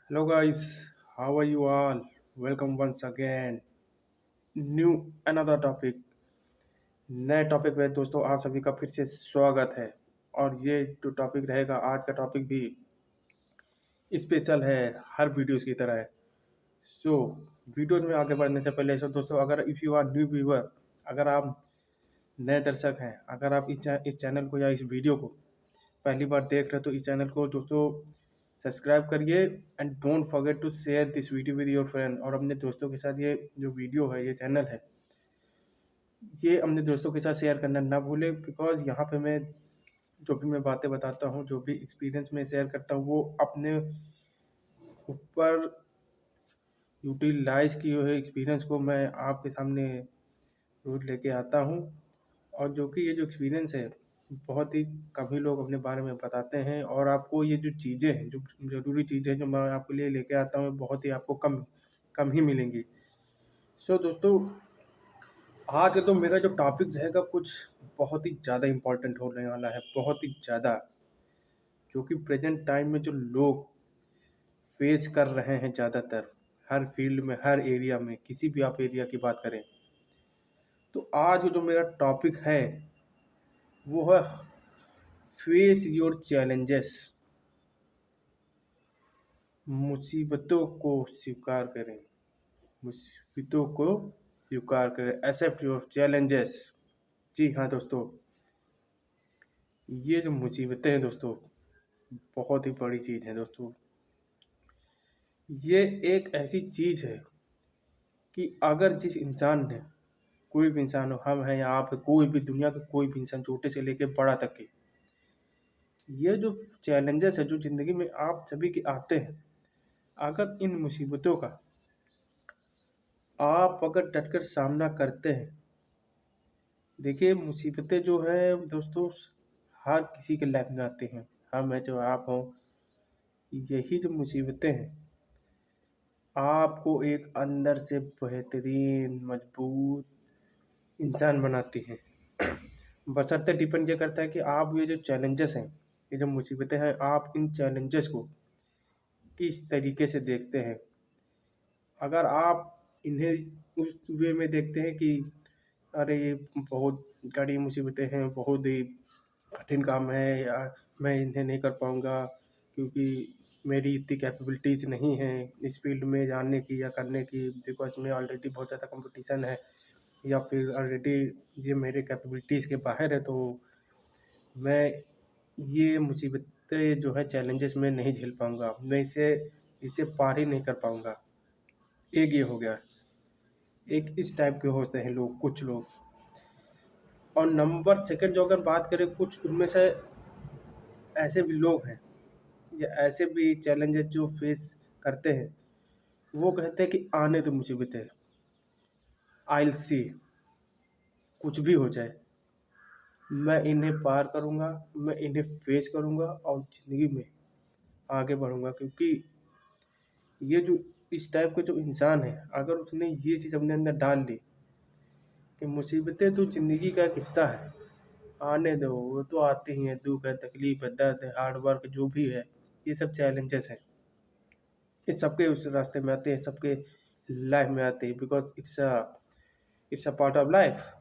Hello guys, how are you all? Welcome once again. New another topic. नए topic पे दोस्तों आप सभी का फिर से स्वागत है। और ये जो टॉपिक रहेगा आज का टॉपिक भी स्पेशल है, हर वीडियोस की तरह है। सो वीडियोस में आगे बढ़ने से पहले दोस्तों अगर if you are new viewer, अगर आप नए दर्शक हैं, अगर आप इस चैनल को या इस वीडियो को पहली बार देख रहे हो तो इस चैनल को दोस्तों सब्सक्राइब करिए and don't forget to share this video with your friend. और अपने दोस्तों के साथ ये जो वीडियो है, ये चैनल है, ये अपने दोस्तों के साथ शेयर करना ना भूलें। बिकॉज यहाँ पे मैं जो भी मैं बातें बताता हूँ, जो भी एक्सपीरियंस मैं शेयर करता हूँ, वो अपने ऊपर यूटिलाइज किए हुए एक्सपीरियंस को मैं आपके सामने रोज लेके आता हूँ। और जो कि ये जो एक्सपीरियंस है, बहुत ही कम ही लोग अपने बारे में बताते हैं। और आपको ये जो चीज़ें हैं, जो ज़रूरी चीज़ें जो मैं आपके लिए लेके आता हूँ, बहुत ही आपको कम कम ही मिलेंगी। सो दोस्तों आज का तो मेरा जो टॉपिक रहेगा कुछ बहुत ही ज़्यादा इम्पोर्टेंट होने वाला है, बहुत ही ज़्यादा, जो कि प्रेजेंट टाइम में जो लोग फेस कर रहे हैं ज़्यादातर, हर फील्ड में, हर एरिया में, किसी भी आप एरिया की बात करें। तो आज जो मेरा टॉपिक है वो है फेस योर चैलेंजेस। मुसीबतों को स्वीकार करें, मुसीबतों को स्वीकार करें, एक्सेप्ट योर चैलेंजेस। जी हाँ दोस्तों, ये जो मुसीबतें हैं दोस्तों, बहुत ही बड़ी चीज़ है दोस्तों। ये एक ऐसी चीज़ है कि अगर जिस इंसान ने, कोई भी इंसान हो, हम हैं या आप है, कोई भी दुनिया का कोई भी इंसान, छोटे से लेके बड़ा तक के, ये जो चैलेंजेस है जो ज़िंदगी में आप सभी के आते हैं, अगर इन मुसीबतों का आप अगर डटकर सामना करते हैं, देखिए मुसीबतें जो है दोस्तों हर किसी के लाइफ में आती हैं, हम हैं जो आप हों, यही जो मुसीबतें हैं आपको एक अंदर से बेहतरीन मजबूत इंसान बनाती हैं। बशर्ते डिपेंड ये करता है कि आप ये जो चैलेंजेस हैं, ये जो मुसीबतें हैं, आप इन चैलेंजेस को किस तरीके से देखते हैं। अगर आप इन्हें उस वे में देखते हैं कि अरे ये बहुत कड़ी मुसीबतें हैं, बहुत ही कठिन काम है, या मैं इन्हें नहीं कर पाऊँगा क्योंकि मेरी इतनी कैपेबिलिटीज़ नहीं हैं इस फील्ड में जानने की या करने की, बिकॉज़ में ऑलरेडी बहुत ज़्यादा कंपटीशन है, या फिर ऑलरेडी ये मेरे कैपेबिलिटीज़ के बाहर है, तो मैं ये मुसीबतें जो है चैलेंजेस में नहीं झेल पाऊँगा, मैं इसे इसे पार ही नहीं कर पाऊँगा। एक ये हो गया, एक इस टाइप के होते हैं लोग, कुछ लोग। और नंबर सेकंड जो अगर बात करें, कुछ उनमें से ऐसे भी लोग हैं या ऐसे भी चैलेंजेस जो फेस करते हैं, वो कहते हैं कि आने दो मुसीबतें, आई विल सी, कुछ भी हो जाए मैं इन्हें पार करूँगा, मैं इन्हें फेस करूँगा और ज़िंदगी में आगे बढ़ूँगा। क्योंकि ये जो इस टाइप के जो इंसान है, अगर उसने ये चीज़ अपने अंदर डाल ली कि मुसीबतें तो ज़िंदगी का एक हिस्सा है, आने दो, वो तो आती ही हैं, दुःख है, तकलीफ है, दर्द है, हार्ड वर्क जो भी है, ये सब चैलेंजेस हैं, ये सबके उस रास्ते में आते हैं, सबके लाइफ में आते हैं, because it's a part of life.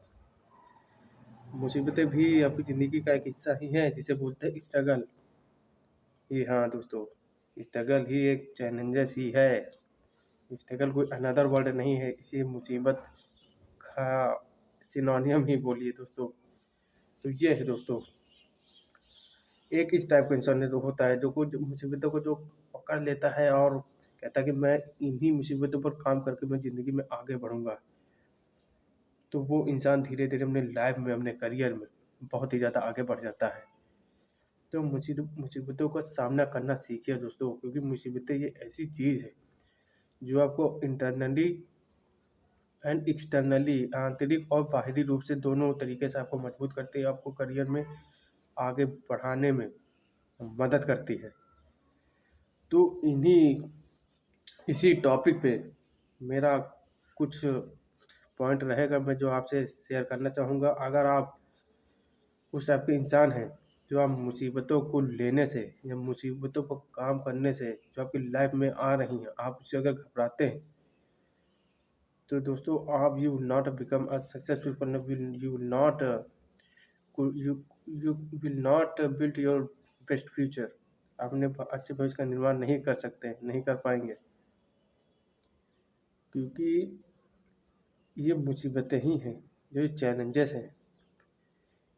मुसीबतें भी आपकी ज़िंदगी का एक हिस्सा ही है, जिसे बोलते हैं स्ट्रगल। जी हाँ दोस्तों, स्ट्रगल ही एक चैलेंजेस ही है, स्ट्रगल कोई अनदर वर्ड नहीं है, इसे मुसीबत का सिनोनियम ही बोलिए दोस्तों। तो ये है दोस्तों, एक इस टाइप का इंसान तो होता है जो कुछ मुसीबतों को जो पकड़ लेता है और कहता है कि मैं इन्हीं मुसीबतों पर काम करके मैं ज़िंदगी में आगे बढ़ूँगा। तो वो इंसान धीरे धीरे अपने लाइफ में, अपने करियर में बहुत ही ज़्यादा आगे बढ़ जाता है। तो मुसीबतों का सामना करना सीखिए दोस्तों, क्योंकि मुसीबतें ये ऐसी चीज़ है जो आपको इंटरनली एंड एक्सटर्नली, आंतरिक और बाहरी रूप से दोनों तरीके से आपको मजबूत करती है, आपको करियर में आगे बढ़ाने में मदद करती है। तो इसी टॉपिक पे मेरा कुछ पॉइंट रहेगा, मैं जो आपसे शेयर करना चाहूँगा। अगर आप उस टाइप के इंसान हैं जो आप मुसीबतों को लेने से या मुसीबतों पर काम करने से जो आपकी लाइफ में आ रही हैं, आप उससे अगर घबराते हैं, तो दोस्तों आप you will not become a successful person, you will not you you will not build your best future. आप अपने अच्छे भविष्य का निर्माण नहीं कर सकते, नहीं कर पाएंगे, क्योंकि ये मुसीबतें ही हैं, जो चैलेंजेस हैं,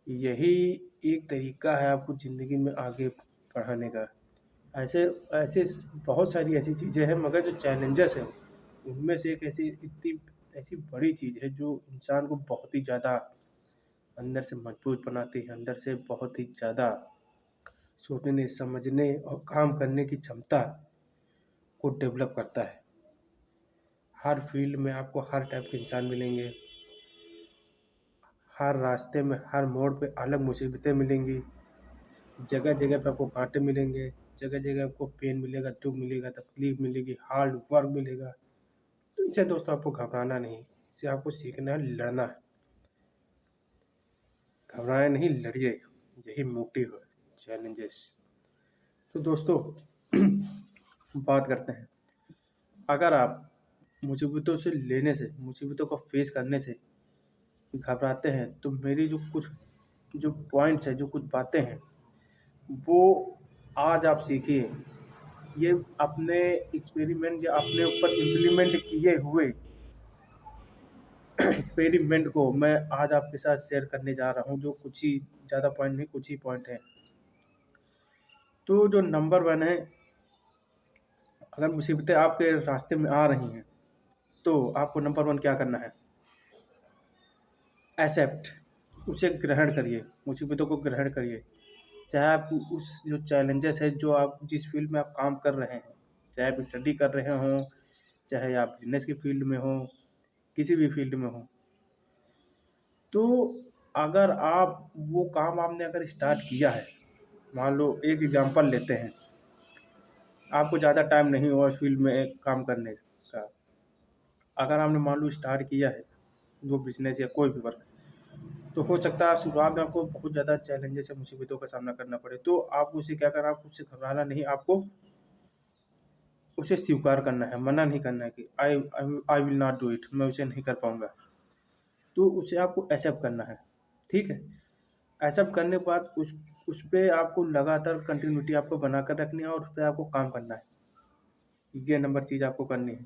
यही एक तरीका है आपको ज़िंदगी में आगे बढ़ाने का। ऐसे ऐसे बहुत सारी ऐसी चीज़ें हैं, मगर जो चैलेंजेस हैं उनमें से एक ऐसी बड़ी चीज़ है जो इंसान को बहुत ही ज़्यादा अंदर से मजबूत बनाती है, अंदर से बहुत ही ज़्यादा सोचने समझने और काम करने की क्षमता को डेवलप करता है। हर फील्ड में आपको हर टाइप के इंसान मिलेंगे, हर रास्ते में हर मोड़ पे अलग मुसीबतें मिलेंगी, जगह जगह पे आपको कांटे मिलेंगे, जगह जगह आपको पेन मिलेगा, दुख मिलेगा, तकलीफ मिलेगी, हार्ड वर्क मिलेगा। तो इनसे दोस्तों आपको घबराना नहीं, इससे आपको सीखना है, लड़ना है। घबराए नहीं, लड़िए, यही मोटिव है चैलेंजेस। तो दोस्तों बात करते हैं, अगर आप मुसीबतों से लेने से, मुसीबतों को फेस करने से घबराते हैं, तो मेरी जो पॉइंट्स हैं, जो कुछ बातें हैं, वो आज आप सीखिए। ये अपने एक्सपेरिमेंट या अपने ऊपर इम्प्लीमेंट किए हुए एक्सपेरिमेंट को मैं आज आपके साथ शेयर करने जा रहा हूँ, जो कुछ ही ज़्यादा पॉइंट नहीं, कुछ ही पॉइंट है। तो जो नंबर 1 है, अगर मुसीबतें आपके रास्ते में आ रही हैं, तो आपको नंबर 1 क्या करना है? एक्सेप्ट, उसे ग्रहण करिए, मुसीबतों को ग्रहण करिए। चाहे आप उस जो चैलेंजेस है, जो आप जिस फील्ड में आप काम कर रहे हैं, चाहे आप स्टडी कर रहे हों, चाहे आप बिजनेस की फील्ड में हो, किसी भी फील्ड में हो, तो अगर आप वो काम आपने अगर स्टार्ट किया है, मान लो एक एग्जांपल लेते हैं, आपको ज़्यादा टाइम नहीं हुआ उस फील्ड में काम करने का, अगर आपने मान लो स्टार्ट किया है वो बिजनेस या कोई भी वर्क, तो हो सकता है शुरुआत में आपको बहुत ज़्यादा चैलेंजेस या मुसीबतों का सामना करना पड़े। तो आपको उसे क्या करना है, आपको उससे घबराना नहीं, आपको उसे स्वीकार करना है, मना नहीं करना है कि I will not do it, मैं उसे नहीं कर पाऊँगा। तो उसे आपको एक्सेप्ट करना है, ठीक है? एक्सेप्ट करने के बाद उस पे आपको लगातार कंटिन्यूटी आपको बनाकर रखनी है और उस पे आपको काम करना है। ये नंबर चीज़ आपको करनी है।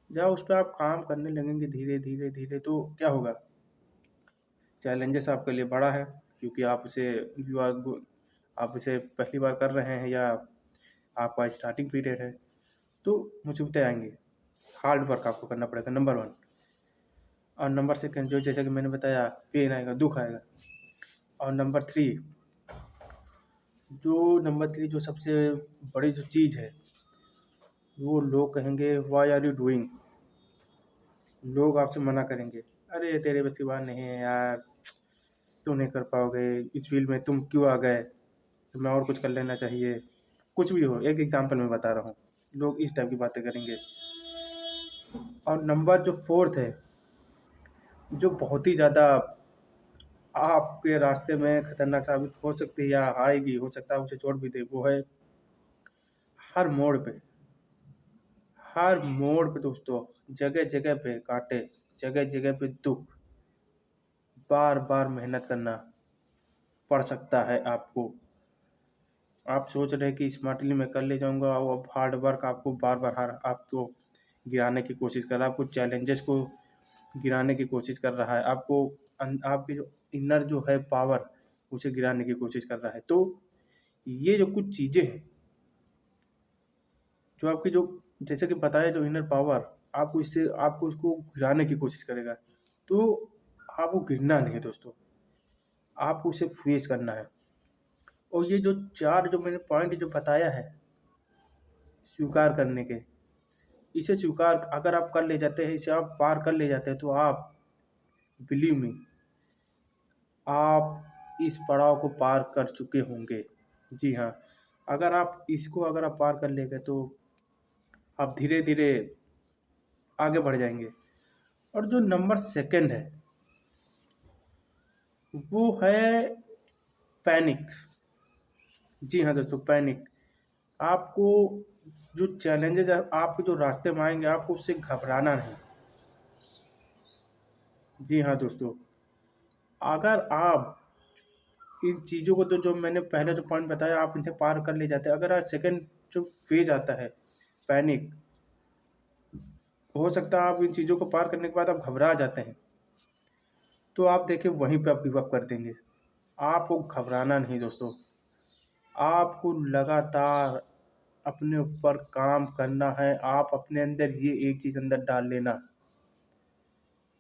जब उस पे आप काम करने लगेंगे धीरे, धीरे, धीरे, तो क्या होगा? चैलेंजेस आपके लिए बड़ा है, क्योंकि आप इसे पहली बार कर रहे हैं या आपका स्टार्टिंग पीरियड है, तो मुसीबतें आएँगी। हार्ड वर्क आपको करना पड़ेगा, नंबर 1। और नंबर 2 जो जैसा कि मैंने बताया, पेन आएगा, दुःख आएगा। और नंबर 3 जो सबसे बड़ी जो चीज़ है, वो लोग कहेंगे व्हाई आर यू डूइंग? लोग आपसे मना करेंगे, अरे तेरे बस की बात नहीं है यार, तुम नहीं कर पाओगे, इस फील्ड में तुम क्यों आ गए, तुम्हें और कुछ कर लेना चाहिए। कुछ भी हो, एक एग्जांपल मैं बता रहा हूँ, लोग इस टाइप की बातें करेंगे। और नंबर जो 4th है, जो बहुत ही ज़्यादा आपके रास्ते में खतरनाक साबित हो सकती है या आएगी, हो सकता है उसे छोड़ भी दे, वो है हर मोड़ पे, हर मोड़ पे दोस्तों, जगह जगह पे कांटे, जगह जगह पे दुख, बार बार मेहनत करना पड़ सकता है आपको। आप सोच रहे हैं कि स्मार्टली मैं कर ले जाऊंगा, और अब हार्ड वर्क आपको बार बार आपको गिराने की कोशिश कर रहा है, आपको चैलेंजेस को गिराने की कोशिश कर रहा है, आपको आपकी जो इनर जो है पावर, उसे गिराने की कोशिश कर रहा है। तो ये जो कुछ चीज़ें हैं, जो आपकी जो जैसे कि बताया, जो इनर पावर आपको उसको गिराने की कोशिश करेगा, तो आपको गिरना नहीं है दोस्तों, आपको उसे फेस करना है। और ये जो 4 जो मैंने पॉइंट जो बताया है स्वीकार करने के, इसे स्वीकार अगर आप कर ले जाते हैं, इसे आप पार कर ले जाते हैं, तो आप बिलीव मी, आप इस पड़ाव को पार कर चुके होंगे। जी हाँ, अगर आप पार कर ले गए, तो आप धीरे धीरे आगे बढ़ जाएंगे। और जो नंबर 2 है, वो है पैनिक। जी हाँ दोस्तों, पैनिक। आपको जो चैलेंजेज़ आपके जो रास्ते में आएँगे, आपको उससे घबराना नहीं। जी हाँ दोस्तों, अगर आप इन चीज़ों को तो जो मैंने पहले जो पॉइंट बताया आप इन्हें पार कर ले जाते हैं। अगर आज सेकंड जो फ़ेज़ आता है, पैनिक, हो सकता है आप इन चीज़ों को पार करने के बाद आप घबरा जाते हैं, तो आप देखिए वहीं पे आप गिव अप कर देंगे। आपको घबराना नहीं दोस्तों, आपको लगातार अपने ऊपर काम करना है। आप अपने अंदर ये एक चीज़ अंदर डाल लेना,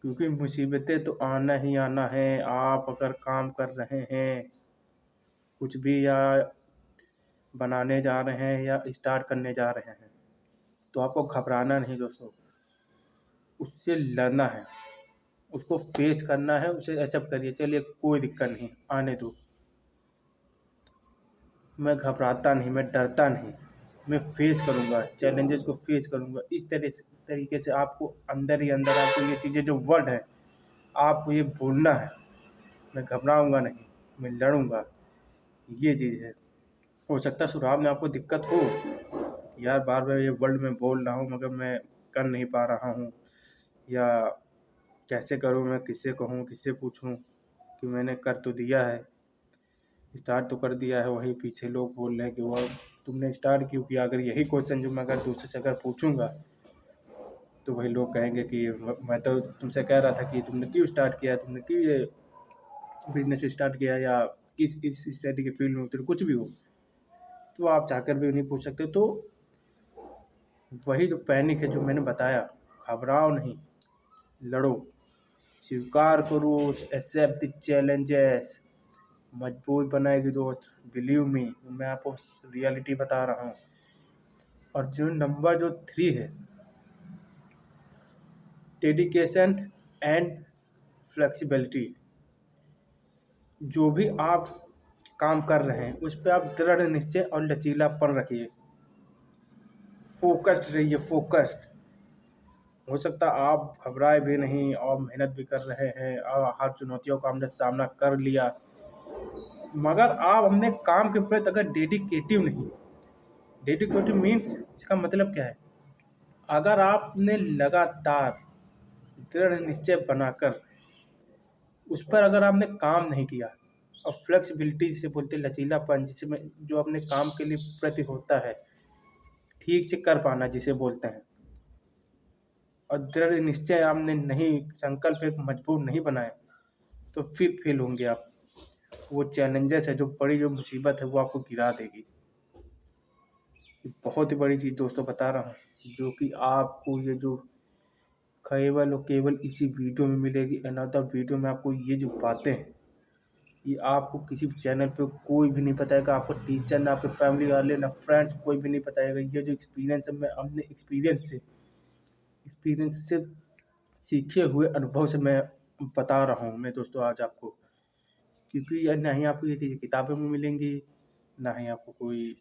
क्योंकि मुसीबतें तो आना ही आना है। आप अगर काम कर रहे हैं, कुछ भी या बनाने जा रहे हैं या स्टार्ट करने जा रहे हैं, तो आपको घबराना नहीं दोस्तों, उससे लड़ना है, उसको फेस करना है, उसे एक्सेप्ट करिए, चलिए कोई दिक्कत नहीं, आने दो। मैं घबराता नहीं, मैं डरता नहीं, मैं फेस करूँगा, चैलेंजेस को फेस करूँगा। इस तरीके से आपको अंदर ही अंदर आपको ये चीज़ें जो वर्ड है, आपको ये बोलना है, मैं घबराऊँगा नहीं, मैं लड़ूँगा, ये चीज़ है। हो सकता है शुरुआत में आपको दिक्कत हो, यार बार-बार ये वर्ड मैं बोल रहा हूँ मगर मैं कर नहीं पा रहा हूँ, या कैसे करूँ, मैं किससे कहूँ, किससे पूछूँ कि मैंने कर तो दिया है, स्टार्ट तो कर दिया है, वहीं पीछे लोग बोल रहे हैं कि वह तुमने स्टार्ट क्यों किया। अगर यही क्वेश्चन जो मैं अगर दूसरे से अगर पूछूँगा, तो वही लोग कहेंगे कि मैं तो तुमसे कह रहा था कि तुमने क्यों स्टार्ट किया, तुमने क्यों ये बिज़नेस स्टार्ट किया, या किस स्टडी के फील्ड में उतरे, कुछ भी हो, तो आप चाहकर भी नहीं पूछ सकते। तो वही जो पैनिक है जो मैंने बताया, घबराओ नहीं, लड़ो, स्वीकार करो, एक्सेप्ट द चैलेंजेस, मजबूत बनाएगी दोस्त, बिलीव मी, मैं आपको रियलिटी बता रहा हूँ। और जो नंबर जो 3 है, डेडिकेशन एंड फ्लेक्सिबिलिटी। जो भी आप काम कर रहे हैं उस पे आप दृढ़ निश्चय और लचीलापन रखिए, फोकस्ड रहिए, फोकस्ड। हो सकता है आप घबराए भी नहीं और मेहनत भी कर रहे हैं और हर चुनौतियों का हमने सामना कर लिया, मगर आप अपने काम के प्रति अगर डेडिकेटिव नहीं, डेडिकेटिव मीन्स इसका मतलब क्या है, अगर आपने लगातार दृढ़ निश्चय बनाकर उस पर अगर आपने काम नहीं किया, और फ्लेक्सिबिलिटी जिसे बोलते हैं, लचीलापन जिसमें जो अपने काम के लिए प्रति होता है, ठीक से कर पाना जिसे बोलते हैं, और दृढ़ निश्चय आपने नहीं, संकल्प एक मजबूत नहीं बनाया, तो फिर फेल होंगे आप। वो चैलेंजेस है, जो बड़ी जो मुसीबत है वो आपको गिरा देगी। बहुत ही बड़ी चीज़ दोस्तों बता रहा हूँ, जो कि आपको ये जो केवल और केवल इसी वीडियो में मिलेगी। अनदर वीडियो में आपको ये जो बातें हैं, ये आपको किसी चैनल पे कोई भी नहीं बताएगा, आपको टीचर ना आपके फैमिली वाले ना फ्रेंड्स कोई भी नहीं बताएगा। ये जो एक्सपीरियंस है, मैं अपने एक्सपीरियंस से सीखे हुए अनुभव से मैं बता रहा हूँ मैं दोस्तों आज आपको, क्योंकि ये ना ही आपको ये चीज़ें किताबों में मिलेंगी, ना ही आपको कोई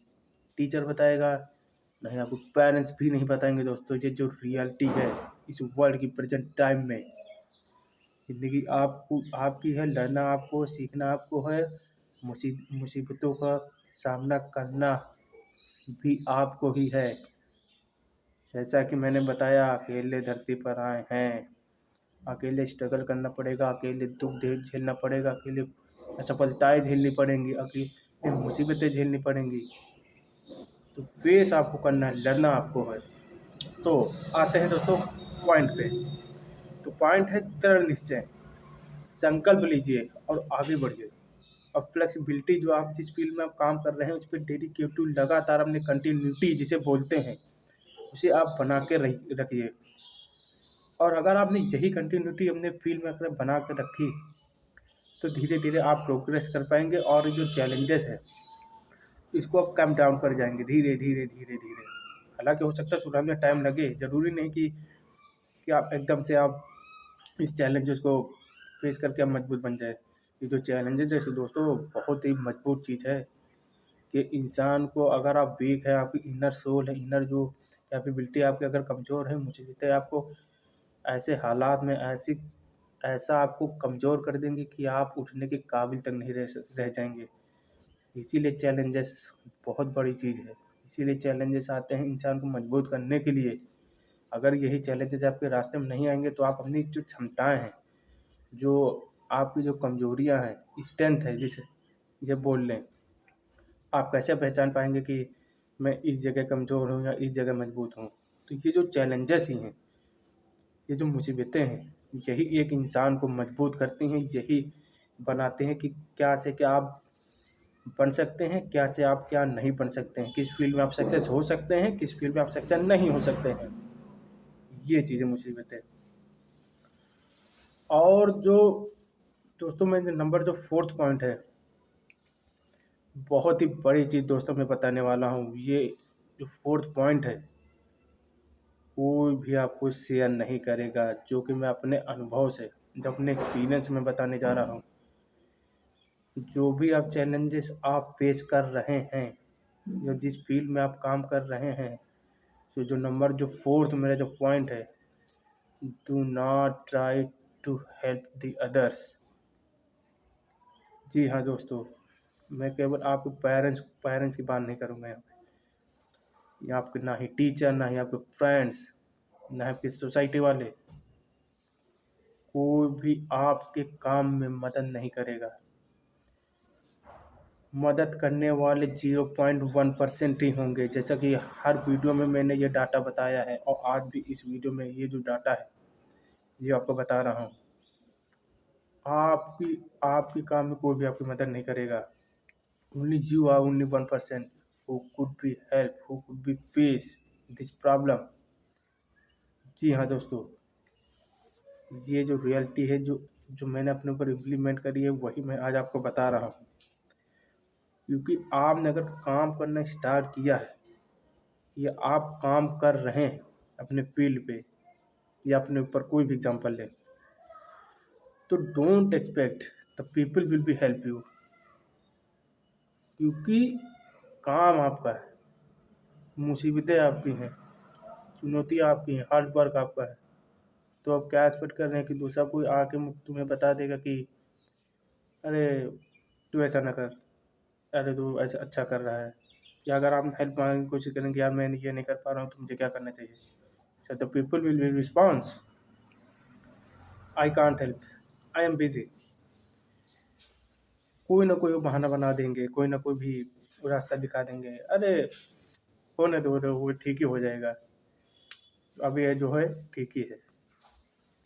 टीचर बताएगा, ना ही आपको पेरेंट्स भी नहीं बताएंगे दोस्तों। ये जो रियलिटी है इस वर्ल्ड की प्रेजेंट टाइम में, ज़िंदगी आपको आपकी है, लड़ना आपको, सीखना आपको है, मुसीबतों का सामना करना भी आपको ही है। जैसा कि मैंने बताया, अकेले धरती पर आए हैं, अकेले स्ट्रगल करना पड़ेगा, अकेले दुख झेलना पड़ेगा, अकेले असफलताएँ झेलनी पड़ेंगी, अकेले मुसीबतें झेलनी पड़ेंगी। तो फेस आपको करना है, लड़ना आपको है। तो आते हैं दोस्तों पॉइंट पे। तो पॉइंट है दृढ़ निश्चय, संकल्प लीजिए और आगे बढ़िए। और फ्लेक्सिबिलिटी, जो आप जिस फील्ड में आप काम कर रहे हैं उस पर डेडिकेटिव लगातार अपने कंटिन्यूटी जिसे बोलते हैं, उसे आप बना के रखिए। और अगर आपने यही कंटिन्यूटी अपने फील्ड में अगर बना कर रखी, तो धीरे धीरे आप प्रोग्रेस कर पाएंगे, और जो चैलेंजेस है इसको आप कम डाउन कर जाएंगे धीरे धीरे धीरे धीरे। हालांकि हो सकता है शुरुआत में टाइम लगे, ज़रूरी नहीं कि आप एकदम से आप इस चैलेंजेस को फेस करके आप मजबूत बन जाए। ये जो चैलेंजेस है दोस्तों, बहुत ही मजबूत चीज़ है कि इंसान को, अगर आप वीक है, आपकी इनर सोल है, इनर जो कैपेबिलिटी आपकी अगर कमज़ोर है, मुझे लगता है आपको ऐसे हालात में ऐसा आपको कमज़ोर कर देंगे कि आप उठने के काबिल तक नहीं रह जाएंगे। इसीलिए चैलेंजेस बहुत बड़ी चीज़ है। इसीलिए चैलेंजेस आते हैं इंसान को मजबूत करने के लिए। अगर यही चैलेंजेस आपके रास्ते में नहीं आएंगे तो आप अपनी जो क्षमताएं हैं, जो आपकी जो कमजोरियां हैं, स्ट्रेंथ है जिसे ये बोल लें, आप कैसे पहचान पाएंगे कि मैं इस जगह कमज़ोर हूँ या इस जगह मजबूत हूँ। तो ये जो चैलेंजेस ही हैं, ये जो मुसीबतें हैं, यही एक इंसान को मजबूत करती हैं। यही बनाते हैं कि क्या से क्या आप बन सकते हैं, क्या से आप क्या नहीं बन सकते हैं, किस फील्ड में आप सक्सेस हो सकते हैं, किस फील्ड में आप सक्सेस नहीं हो सकते हैं। ये चीज़ें मुसीबतें। और जो दोस्तों मैं नंबर जो फोर्थ पॉइंट है, बहुत ही बड़ी चीज़ दोस्तों मैं बताने वाला हूँ। ये जो फोर्थ पॉइंट है, कोई भी आपको शेयर नहीं करेगा, जो कि मैं अपने अनुभव से, जो अपने एक्सपीरियंस में बताने जा रहा हूँ। जो भी आप चैलेंजेस आप फेस कर रहे हैं, जो जिस फील्ड में आप काम कर रहे हैं, तो जो नंबर जो फोर्थ मेरा जो पॉइंट है, do not try to help the others. जी हाँ दोस्तों, मैं केवल आपके पेरेंट्स की बात नहीं करूँगा यहाँ पे। या आपके ना ही टीचर, ना ही आपके फ्रेंड्स, ना आपकी सोसाइटी वाले, कोई भी आपके काम में मदद नहीं करेगा। मदद करने वाले 0.1% ही होंगे। जैसा कि हर वीडियो में मैंने ये डाटा बताया है, और आज भी इस वीडियो में ये जो डाटा है ये आपको बता रहा हूँ। आपकी आपके काम में कोई भी आपकी मदद नहीं करेगा। Only you are only 1% who could be help, who could be face this problem. जी हाँ दोस्तों, ये जो रियलिटी है, जो जो मैंने अपने ऊपर इम्प्लीमेंट करी है, वही मैं आज आपको बता रहा हूँ। क्योंकि आपने अगर काम करना स्टार्ट किया है, या आप काम कर रहे हैं अपने फील्ड पे, या अपने ऊपर कोई भी एग्जांपल लें, तो don't expect the people will be help you. क्योंकि काम आपका है, मुसीबतें आपकी हैं, चुनौती आपकी हैं, हार्ड वर्क आपका है। तो आप क्या एक्सपेक्ट कर रहे हैं कि दूसरा कोई आके तुम्हें बता देगा कि अरे तू ऐसा ना कर, अरे तू ऐसा अच्छा कर रहा है। या अगर आप हेल्प मांगने की कोशिश करेंगे, यार मैं ये नहीं कर पा रहा हूँ तो मुझे क्या करना चाहिए, so the people will be response, I can't help, I am busy. कोई ना कोई बहाना बना देंगे, कोई ना कोई भी रास्ता दिखा देंगे, अरे होने दो, वो ठीक ही हो जाएगा, अभी ये जो है ठीक ही है,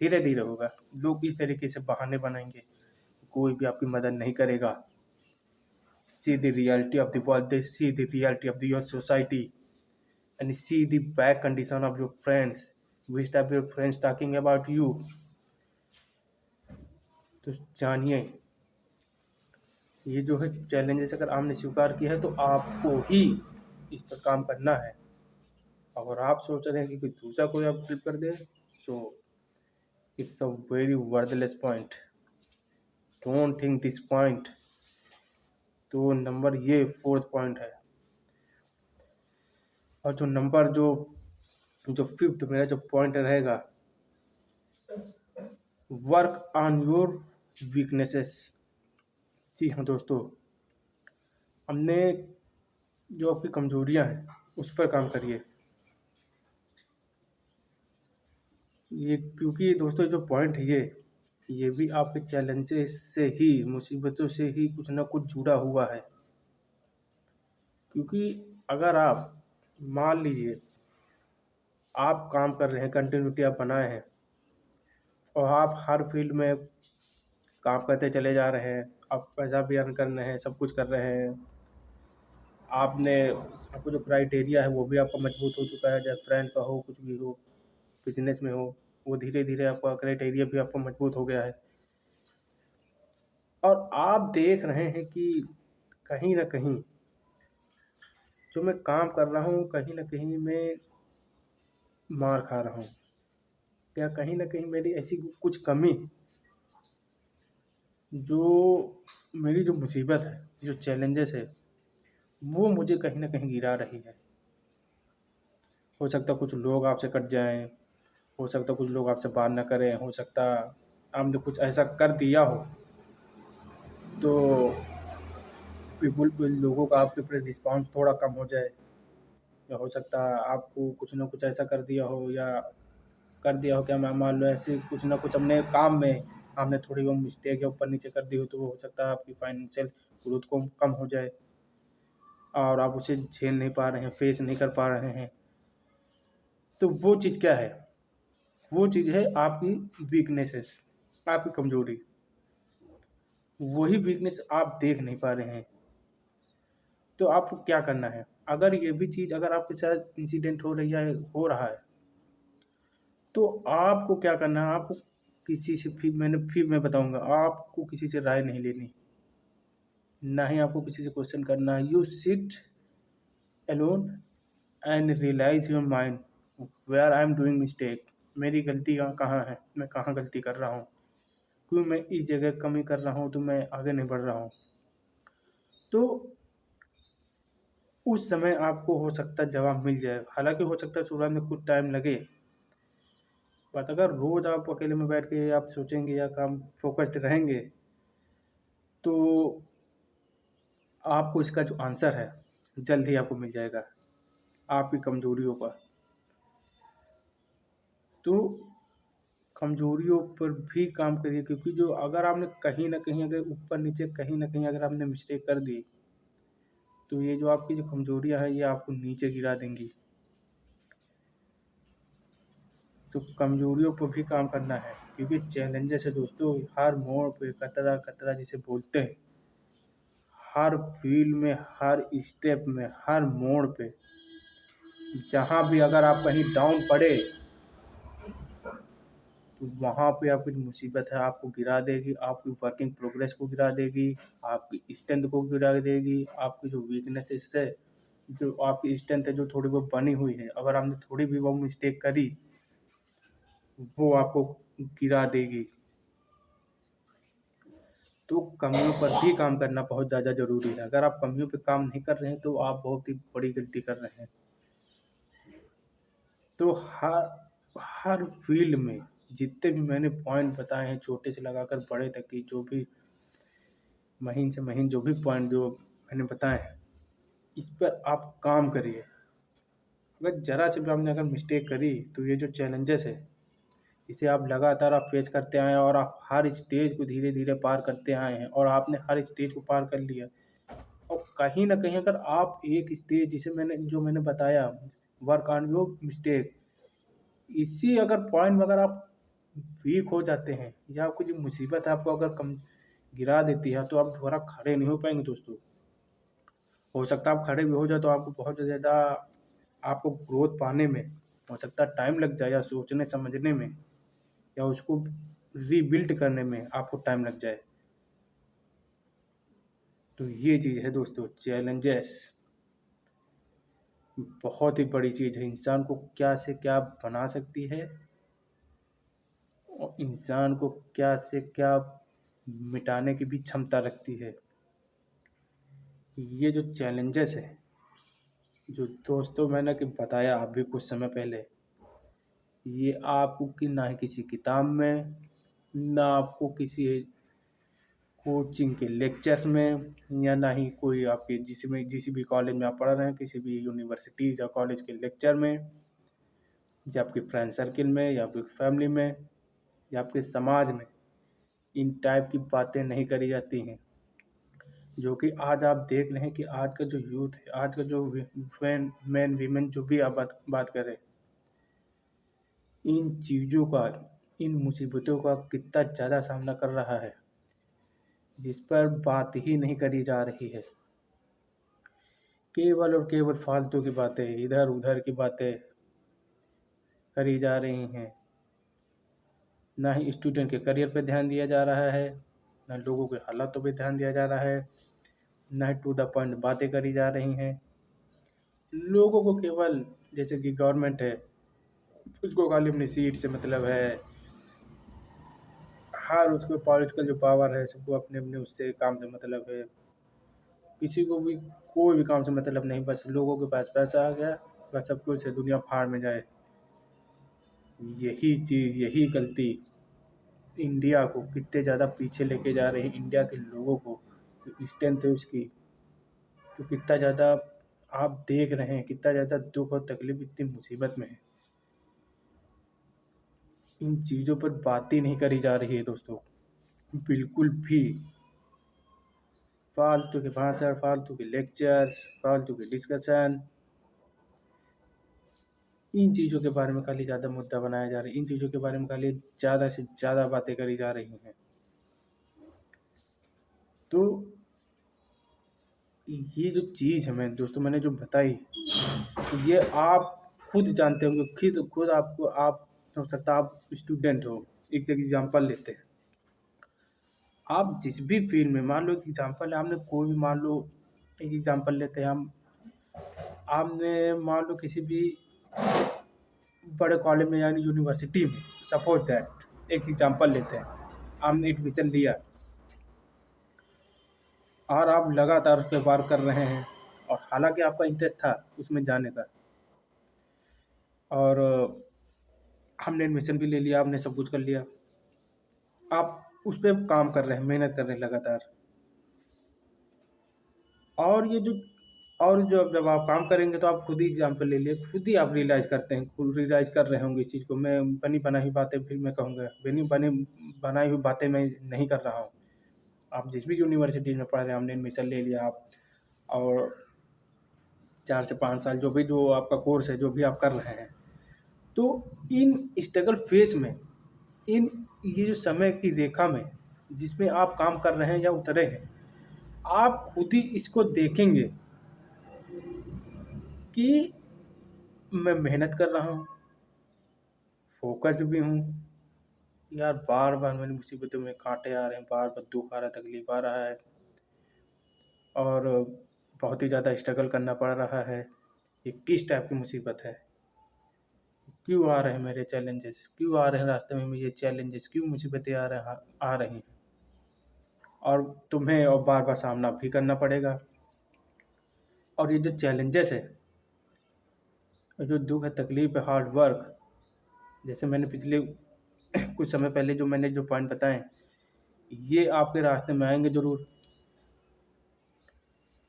धीरे धीरे होगा। लोग इस तरीके से बहाने बनाएंगे, कोई भी आपकी मदद नहीं करेगा। See the reality of the world, they see the reality of your society, and see the bad condition of your friends, which type your friends talking about you। तो जानिए, ये जो है चैलेंजेस अगर आपने स्वीकार किया है तो आपको ही इस पर काम करना है। अगर आप सोच रहे हैं कि कोई दूसरा कोई आप फ्लिप कर दे, so it's a very worthless point, don't think this point. तो नंबर ये फोर्थ पॉइंट है। और जो नंबर जो जो फिफ्थ मेरा जो पॉइंट रहेगा, वर्क ऑन योर वीकनेसेस। जी हाँ दोस्तों, हमने जो आपकी कमजोरियां हैं उस पर काम करिए। ये क्योंकि दोस्तों जो पॉइंट है ये भी आपके चैलेंजेस से ही, मुसीबतों से ही कुछ ना कुछ जुड़ा हुआ है। क्योंकि अगर आप मान लीजिए आप काम कर रहे हैं, कंटिन्यूटी आप बनाए हैं, और आप हर फील्ड में काम करते चले जा रहे हैं, आप पैसा भी अर्न कर रहे हैं, सब कुछ कर रहे हैं, आपने आपको जो क्राइटेरिया है वो भी आपका मजबूत हो चुका है, चाहे फ्रेंड का हो, कुछ भी हो, बिजनेस में हो, वो धीरे धीरे आपका क्राइटेरिया भी आपका मजबूत हो गया है। और आप देख रहे हैं कि कहीं ना कहीं जो मैं काम कर रहा हूँ, कहीं ना कहीं मैं मार खा रहा हूँ, या कहीं ना कहीं मेरी ऐसी कुछ कमी, जो मेरी जो मुसीबत है, जो चैलेंजेस है, वो मुझे कहीं ना कहीं गिरा रही है। हो सकता कुछ लोग आपसे कट जाएं, हो सकता कुछ लोग आपसे बात ना करें, हो सकता आपने कुछ ऐसा कर दिया हो तो लोगों का आपके ऊपर रिस्पॉन्स थोड़ा कम हो जाए, या हो सकता है आपको कुछ ना कुछ ऐसा कर दिया हो, या कर दिया हो क्या, मैं मान लो ऐसे कुछ ना कुछ अपने काम में आपने थोड़ी वो मिस्टेक या ऊपर नीचे कर दी हो, तो वो हो सकता है आपकी फाइनेंशियल ग्रोथ को कम हो जाए और आप उसे झेल नहीं पा रहे हैं, फेस नहीं कर पा रहे हैं। तो वो चीज़ क्या है? वो चीज़ है आपकी वीकनेसेस, आपकी कमजोरी। वही वीकनेस आप देख नहीं पा रहे हैं। तो आपको क्या करना है? अगर ये भी चीज़ अगर आपके साथ इंसिडेंट हो रही है, हो रहा है, तो आपको क्या करना है? आपको किसी से फिर मैं बताऊंगा, आपको किसी से राय नहीं लेनी, ना ही आपको किसी से क्वेश्चन करना है। You sit alone and realise your mind where I am doing mistake. मेरी गलती कहाँ है, मैं कहाँ गलती कर रहा हूँ, क्यों मैं इस जगह कमी कर रहा हूँ, तो मैं आगे नहीं बढ़ रहा हूँ। तो उस समय आपको हो सकता है जवाब मिल जाए। हालांकि हो सकता है शुरुआत में कुछ टाइम लगे, बट अगर रोज़ आप अकेले में बैठ के आप सोचेंगे या काम फोकस्ड रहेंगे, तो आपको इसका जो आंसर है जल्द ही आपको मिल जाएगा, आपकी कमजोरियों पर। तो कमजोरियों पर भी काम करिए, क्योंकि जो अगर आपने कहीं ना कहीं अगर ऊपर नीचे कहीं ना कहीं अगर आपने मिस्टेक कर दी, तो ये जो आपकी जो कमजोरियां हैं ये आपको नीचे गिरा देंगी। तो कमजोरियों पर भी काम करना है, क्योंकि चैलेंजेस है दोस्तों, हर मोड़ पे खतरा खतरा जिसे बोलते हैं, हर फील्ड में, हर स्टेप में, हर मोड़ पे, जहाँ भी अगर आप कहीं डाउन पड़े, तो वहाँ पे आपकी जो मुसीबत है आपको गिरा देगी, आपकी वर्किंग प्रोग्रेस को गिरा देगी, आपकी स्ट्रेंथ को गिरा देगी। आपकी जो वीकनेसेस है, जो आपकी स्ट्रेंथ है जो थोड़ी बहुत बनी हुई है, अगर आपने थोड़ी भी वो मिस्टेक करी, वो आपको गिरा देगी। तो कमियों पर भी काम करना बहुत ज़्यादा ज़रूरी है। अगर आप कमियों पे काम नहीं कर रहे हैं, तो आप बहुत ही बड़ी गलती कर रहे हैं। तो हर हर फील्ड में जितने भी मैंने पॉइंट बताए हैं, छोटे से लगाकर बड़े तक की, जो भी महीन से महीन जो भी पॉइंट जो मैंने बताए हैं, इस पर आप काम करिए। अगर ज़रा से भी आपने अगर मिस्टेक करी, तो ये जो चैलेंजेस है, इसे आप लगातार आप फेस करते आए हैं, और आप हर स्टेज को धीरे धीरे पार करते आए हैं, और आपने हर स्टेज को पार कर लिया। और कहीं ना कहीं अगर आप एक स्टेज जिसे मैंने बताया, वर्क ऑन योर मिस्टेक, इसी अगर पॉइंट में अगर आप वीक हो जाते हैं, या आपको जो मुसीबत है आपको अगर कम गिरा देती है, तो आप दोबारा खड़े नहीं हो पाएंगे दोस्तों। हो सकता है आप खड़े भी हो जाए, तो आपको बहुत ज़्यादा आपको ग्रोथ पाने में हो सकता है टाइम लग जाए, या सोचने समझने में, या उसको रीबिल्ड करने में आपको टाइम लग जाए। तो ये चीज़ है दोस्तों, चैलेंजेस बहुत ही बड़ी चीज़ है, इंसान को क्या से क्या बना सकती है, और इंसान को क्या से क्या मिटाने की भी क्षमता रखती है। ये जो चैलेंजेस है, जो दोस्तों मैंने कि बताया अभी कुछ समय पहले, ये आपको कि ना ही किसी किताब में, ना आपको किसी कोचिंग के लेक्चर्स में, या ना ही कोई आपके जिस भी कॉलेज में आप पढ़ रहे हैं, किसी भी यूनिवर्सिटी या कॉलेज के लेक्चर में, या आपके फ्रेंड सर्किल में, या आपकी फैमिली में, या आपके समाज में इन टाइप की बातें नहीं करी जाती हैं। जो कि आज आप देख रहे हैं कि आज का जो यूथ है, आज का जो मैन वीमेन जो भी आप बात करें, इन चीज़ों का, इन मुसीबतों का कितना ज़्यादा सामना कर रहा है, जिस पर बात ही नहीं करी जा रही है। केवल और केवल फालतू की बातें, इधर उधर की बातें करी जा रही हैं। ना ही स्टूडेंट के करियर पे ध्यान दिया जा रहा है, ना लोगों के हालातों पे ध्यान दिया जा रहा है, ना ही टू द पॉइंट बातें करी जा रही हैं। लोगों को केवल, जैसे कि गवर्नमेंट है, उसको खाली अपनी सीट से मतलब है, हर उसको पॉलिटिकल जो पावर है सबको अपने अपने उससे काम से मतलब है, किसी को भी कोई भी काम से मतलब नहीं, बस लोगों के पास पैसा आ गया, बस सब कुछ है, दुनिया फाड़ में जाए। यही चीज़, यही गलती इंडिया को कितने ज़्यादा पीछे लेके जा रही है, इंडिया के लोगों को जो स्ट्रेंथ है उसकी तो कितना ज़्यादा आप देख रहे हैं, कितना ज़्यादा दुख और तकलीफ, इतनी मुसीबत में है। इन चीज़ों पर बातें नहीं करी जा रही है दोस्तों, बिल्कुल भी। फालतू के भाषण, फालतू के लेक्चर्स, फालतू के डिस्कशन, इन चीज़ों के बारे में खाली ज़्यादा मुद्दा बनाया जा रहा है, इन चीज़ों के बारे में खाली ज़्यादा से ज़्यादा बातें करी जा रही हैं। तो ये जो चीज़ है, मैं दोस्तों मैंने जो बताई, ये आप खुद जानते होंगे, खुद आपको, आप हो सकता है आप स्टूडेंट हो, एक एग्जांपल लेते हैं। आप जिस भी फील्ड में, मान लो एक एग्जांपल है, आपने कोई भी, मान लो एक एग्जांपल लेते हैं हम, आपने मान लो किसी भी बड़े कॉलेज में यानी यूनिवर्सिटी में, सपोज दैट एक एग्जांपल लेते हैं, आपने एडमिशन लिया और आप लगातार उस पर वर्क कर रहे हैं, और हालांकि आपका इंटरेस्ट था उसमें जाने का, और हमने एडमिशन भी ले लिया, आपने सब कुछ कर लिया, आप उस पर काम कर रहे हैं, मेहनत कर रहे हैं लगातार, और ये जो, और जो जब आप काम करेंगे तो आप खुद ही एग्जाम्पल ले लिए, खुद ही आप रियलाइज़ करते हैं, खुद रियलाइज़ कर रहे होंगे इस चीज़ को। मैं बनी बनाई बातें फिर मैं कहूँगा, बनी बनी बनाई हुई बातें मैं नहीं कर रहा हूँ। आप जिस भी यूनिवर्सिटी में पढ़ रहे हैं, आपने एडमिशन ले लिया आप, और 4 से 5 साल जो भी जो आपका कोर्स है, जो भी आप कर रहे हैं, तो इन स्ट्रगल फेज़ में, इन ये जो समय की रेखा में जिसमें आप काम कर रहे हैं या उतरे हैं, आप खुद ही इसको देखेंगे कि मैं मेहनत कर रहा हूँ, फ़ोकस भी हूँ, यार बार-बार मेरी मुसीबतों में काँटे आ रहे हैं, बार-बार दुःख आ रहा है, तकलीफ़ आ रहा है, और बहुत ही ज़्यादा स्ट्रगल करना पड़ रहा है। ये किस टाइप की मुसीबत है? क्यों आ रहे हैं मेरे चैलेंजेस? क्यों आ रहे हैं रास्ते में ये चैलेंजेस? क्यों मुसीबतें आ रही हैं? और तुम्हें और बार-बार सामना भी करना पड़ेगा। और ये जो चैलेंजेस है, जो दुःख है, तकलीफ़ है, हार्ड वर्क, जैसे मैंने पिछले कुछ समय पहले जो मैंने जो पॉइंट बताए, ये आपके रास्ते में आएँगे ज़रूर।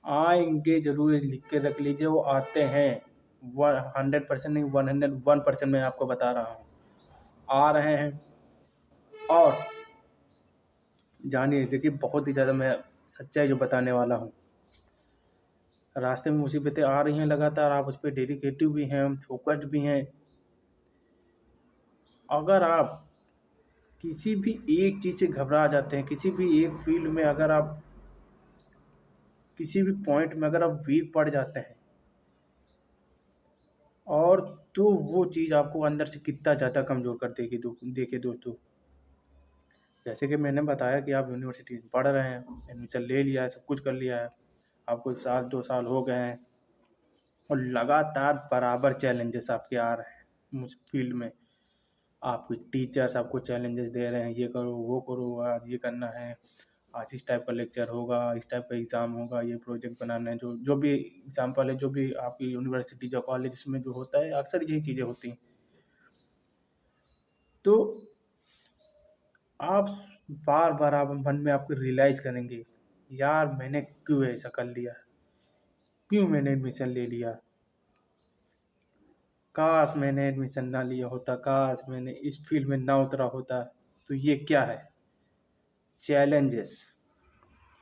आएँगे ज़रूर, ये लिख के रख लीजिए, वो आते हैं। 100% नहीं, 101% मैं आपको बता रहा हूँ, आ रहे हैं। और जानिए, देखिए बहुत ही ज़्यादा मैं सच्चाई जो बताने वाला हूँ, रास्ते में मुसीबतें आ रही हैं लगातार, आप उस पे डेडिकेटिव भी हैं, फ़ोकस्ड भी हैं। अगर आप किसी भी एक चीज़ से घबरा जाते हैं, किसी भी एक फ़ील्ड में अगर आप, किसी भी पॉइंट में अगर आप वीक पड़ जाते हैं, और तो वो चीज़ आपको अंदर से कितना ज़्यादा कमज़ोर कर देगी। देखिए दोस्तों, जैसे कि मैंने बताया कि आप यूनिवर्सिटी में पढ़ रहे हैं, एडमिशन ले लिया है, सब कुछ कर लिया है, आपको 1 साल 2 साल हो गए हैं, और लगातार बराबर चैलेंजेस आपके आ रहे हैं मुझ फील्ड में। आपके टीचर्स आपको चैलेंजेस दे रहे हैं, ये करो, वो करो, आज ये करना है, आज इस टाइप का लेक्चर होगा, इस टाइप का एग्ज़ाम होगा, ये प्रोजेक्ट बनाना है, जो जो भी एग्ज़ाम्पल है, जो भी आपकी यूनिवर्सिटी या कॉलेज में जो होता है, अक्सर यही चीज़ें होती हैं। तो आप बार-बार आप मन में आपको रियलाइज़ करेंगे, यार मैंने क्यों ऐसा कर लिया? क्यों मैंने एडमिशन ले लिया? काश मैंने एडमिशन ना लिया होता, काश मैंने इस फील्ड में ना उतरा होता। तो ये क्या है? चैलेंजेस,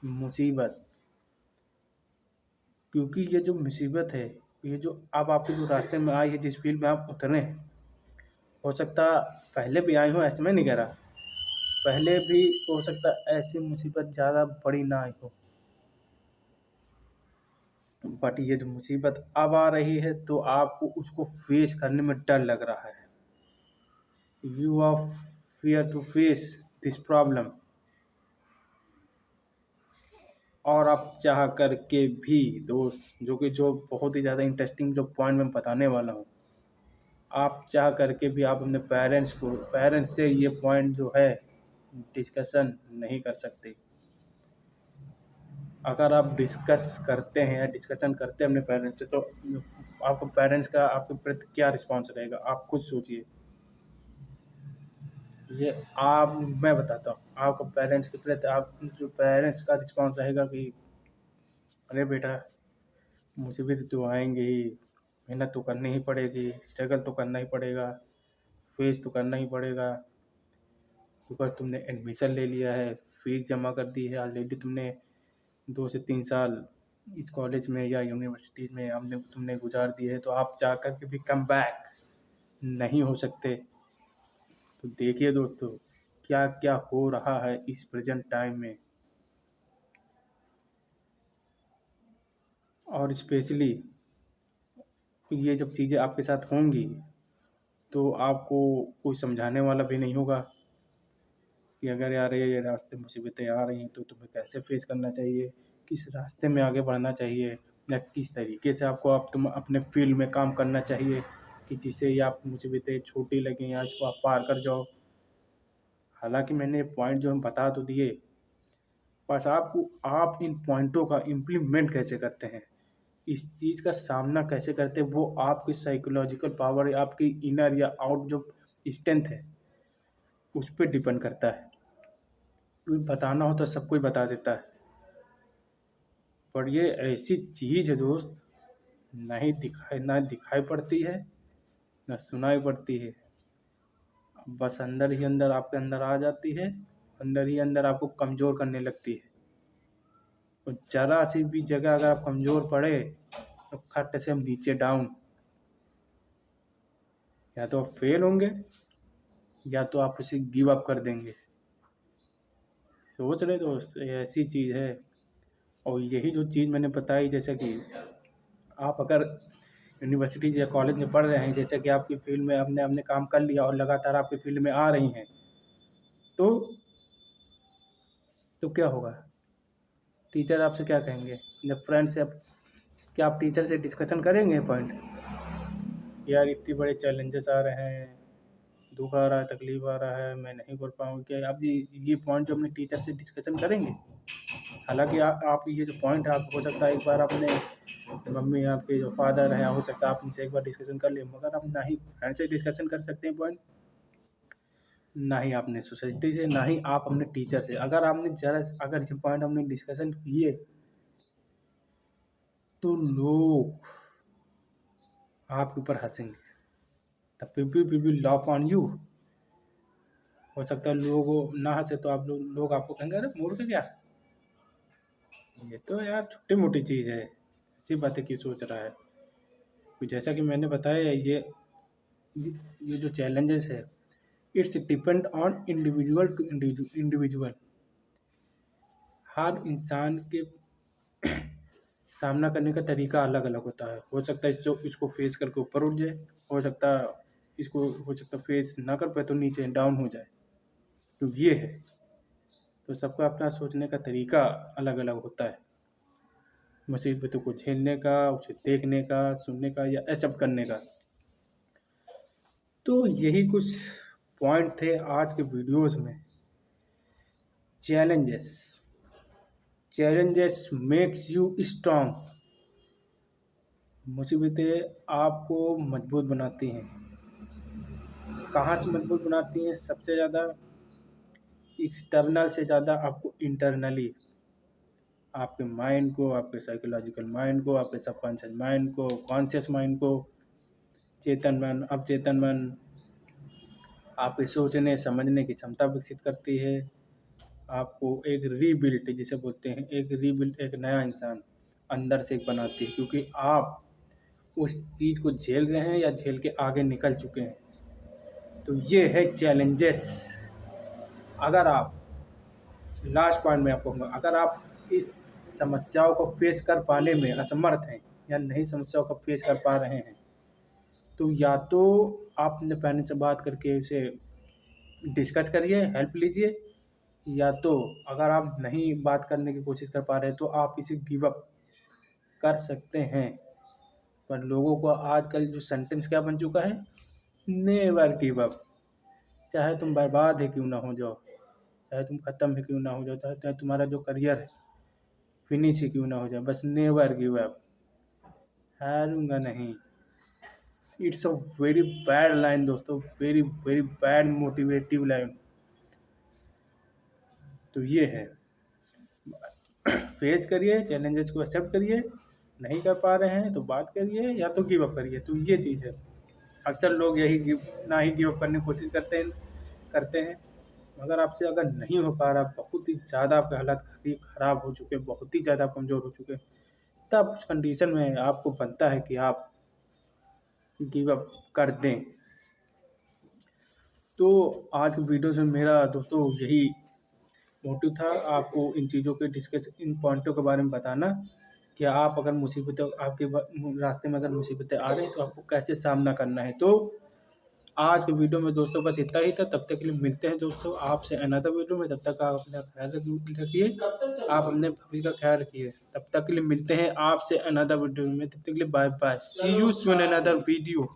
मुसीबत। क्योंकि ये जो मुसीबत है, ये जो अब आपके जो रास्ते में आई है, जिस फील्ड में आप उतरे हैं, हो सकता पहले भी आई हो, ऐसे मैं नहीं कह रहा। पहले भी हो सकता ऐसी मुसीबत ज़्यादा बड़ी ना आई हो। बट ये जो मुसीबत अब आ रही है, तो आपको उसको फेस करने में डर लग रहा है। You are fear to face this problem. और आप चाह करके भी दोस्त, जो बहुत ही ज़्यादा इंटरेस्टिंग जो पॉइंट मैं बताने वाला हूँ, आप चाह करके भी आप अपने पेरेंट्स से ये पॉइंट जो है डिस्कशन नहीं कर सकते। अगर आप डिस्कस करते हैं या डिस्कशन करते हैं अपने पेरेंट्स से, तो आपको पेरेंट्स का आपके प्रति क्या रिस्पॉन्स रहेगा, आप खुद सोचिए। ये आप, मैं बताता हूँ आपको, पेरेंट्स के प्रति आप जो पेरेंट्स का रिस्पॉन्स रहेगा कि अरे बेटा मुसीबत तो आएंगे ही, मेहनत तो करनी ही पड़ेगी, स्ट्रगल तो करना ही पड़ेगा, फेस तो करना ही पड़ेगा। बिकॉज तुमने एडमिशन ले लिया है, फीस जमा कर दी है ऑलरेडी, तुमने 2 से 3 साल इस कॉलेज में या यूनिवर्सिटी में हमने तुमने गुजार दिए है, तो आप जा कर के भी कम बैक नहीं हो सकते। तो देखिए दोस्तों, क्या क्या हो रहा है इस प्रेजेंट टाइम में, और स्पेशली ये जब चीज़ें आपके साथ होंगी तो आपको कोई समझाने वाला भी नहीं होगा कि अगर यार ये रास्ते मुसीबतें आ रही हैं तो तुम्हें कैसे फेस करना चाहिए, किस रास्ते में आगे बढ़ना चाहिए, या किस तरीके से आपको तुम अपने फील्ड में काम करना चाहिए कि जिससे ये आप मुसीबतें छोटी लगें या इसको आप पार कर जाओ। हालांकि मैंने पॉइंट जो हम बता तो दिए, बस आपको आप इन पॉइंटों का इम्प्लीमेंट कैसे करते हैं, इस चीज़ का सामना कैसे करते हैं, वो आपकी साइकोलॉजिकल पावर या आपकी इनर या आउट जो स्ट्रेंथ है उस पर डिपेंड करता है। कोई बताना हो तो सब कोई बता देता है, पर ये ऐसी चीज़ है दोस्त, ना दिखाई पड़ती है, ना सुनाई पड़ती है, बस अंदर ही अंदर आपके अंदर आ जाती है, अंदर ही अंदर आपको कमज़ोर करने लगती है। और ज़रा सी भी जगह अगर आप कमज़ोर पड़े तो खट से हम नीचे डाउन, या तो आप फेल होंगे या तो आप इसे गिव अप कर देंगे। सोच रहे दोस्त, ये ऐसी चीज़ है। और यही जो चीज़ मैंने बताई, जैसे कि आप अगर यूनिवर्सिटी या कॉलेज में पढ़ रहे हैं, जैसे कि आपकी फील्ड में आपने काम कर लिया और लगातार आपकी फील्ड में आ रही हैं, तो क्या होगा, टीचर आपसे क्या कहेंगे, जब फ्रेंड से क्या आप टीचर से डिस्कशन करेंगे पॉइंट, यार इतने बड़े चैलेंजेस आ रहे हैं, दुख आ रहा है, तकलीफ आ रहा है, मैं नहीं कर पाऊँ, क्या आप ये पॉइंट जो अपने टीचर से डिस्कशन करेंगे? हालांकि आप ये जो पॉइंट है, आप हो सकता है एक बार अपने मम्मी, आपके जो फादर हैं, हो सकता है आप उनसे एक बार डिस्कशन कर लिए, मगर आप ना ही फ्रेंड से डिस्कशन कर सकते हैं पॉइंट, ना ही आपने सोसाइटी से, ना ही आप अपने टीचर से। अगर अगर ये पॉइंट हमने डिस्कशन किए तो लोग आपके ऊपर हंसेंगे, the people will laugh on you. हो सकता है लोग ना हंसे तो लोग आपको कहेंगे, अरे मूर्ख क्या, ये तो यार छोटी मोटी चीज़ है, ऐसी बातें क्यों सोच रहा है। तो जैसा कि मैंने बताया, ये जो चैलेंजेस है, it's depend on individual to individual. हर इंसान के सामना करने का तरीका अलग अलग होता है। हो सकता है इसको फेस करके ऊपर उठ जाए, हो सकता है फेस ना कर पाए तो नीचे डाउन हो जाए। तो ये है, तो सबका अपना सोचने का तरीका अलग अलग होता है, मुसीबतों को झेलने का, उसे देखने का, सुनने का या एक्सेप्ट करने का। तो यही कुछ पॉइंट थे आज के वीडियोस में। Challenges challenges makes you strong. मुसीबतें आपको मजबूत बनाती हैं। कहाँ से मजबूत बनाती हैं? सबसे ज़्यादा एक्सटर्नल से ज़्यादा आपको इंटरनली, आपके माइंड को, आपके साइकोलॉजिकल माइंड को, आपके सबकॉन्शियस माइंड को, कॉन्शियस माइंड को, चेतन मन, अवचेतन मन, आपके सोचने समझने की क्षमता विकसित करती है। आपको एक रीबिल्ट जिसे बोलते हैं, एक नया इंसान अंदर से एक बनाती है, क्योंकि आप उस चीज़ को झेल रहे हैं या झेल के आगे निकल चुके हैं। तो ये है चैलेंजेस। अगर आप, लास्ट पॉइंट में आपको कहूँगा, अगर आप इस समस्याओं को फेस कर पाने में असमर्थ हैं या नई समस्याओं को फेस कर पा रहे हैं, तो या तो आप अपने पेरेंट्स से बात करके इसे डिस्कस करिए, हेल्प लीजिए, या तो अगर आप नहीं बात करने की कोशिश कर पा रहे तो आप इसे गिव अप कर सकते हैं। पर लोगों को आजकल जो सेंटेंस क्या बन चुका है, नेवर गिव अप। चाहे तुम बर्बाद है क्यों ना हो जाओ, चाहे तुम ख़त्म है क्यों ना हो जाओ, चाहे तुम्हारा जो करियर है फिनिश ही क्यों ना हो जाए, बस नेवर गिव अप, हारूंगा नहीं। It's a very bad line दोस्तों, very very bad motivative line. तो ये है, फेस करिए, चैलेंजेस को एक्सेप्ट करिए, नहीं कर पा रहे हैं तो बात करिए या तो गिव अप करिए। तो ये चीज़ है, अक्सर लोग यही ना ही गिव अप करने की कोशिश करते हैं। मगर आपसे अगर नहीं हो पा रहा, बहुत ही ज़्यादा आपके हालात ख़राब हो चुके हैं, बहुत ही ज़्यादा कमज़ोर हो चुके हैं, तब उस कंडीशन में आपको बनता है कि आप गिव अप कर दें। तो आज की वीडियो से मेरा दोस्तों यही मोटिव था, आपको इन चीज़ों के इन पॉइंटों के बारे में बताना कि आप अगर मुसीबतों आपके रास्ते में अगर मुसीबतें आ रही हैं तो आपको कैसे सामना करना है। तो आज के वीडियो में दोस्तों बस इतना ही था। तब तक के लिए मिलते हैं दोस्तों आपसे अनदर वीडियो में। तब तक आप अपना ख्याल रखिए, आप अपने भविष्य का ख्याल रखिए। तब तक के लिए मिलते हैं आपसे अनदर वीडियो में। तब तक के लिए bye bye, see you soon another video.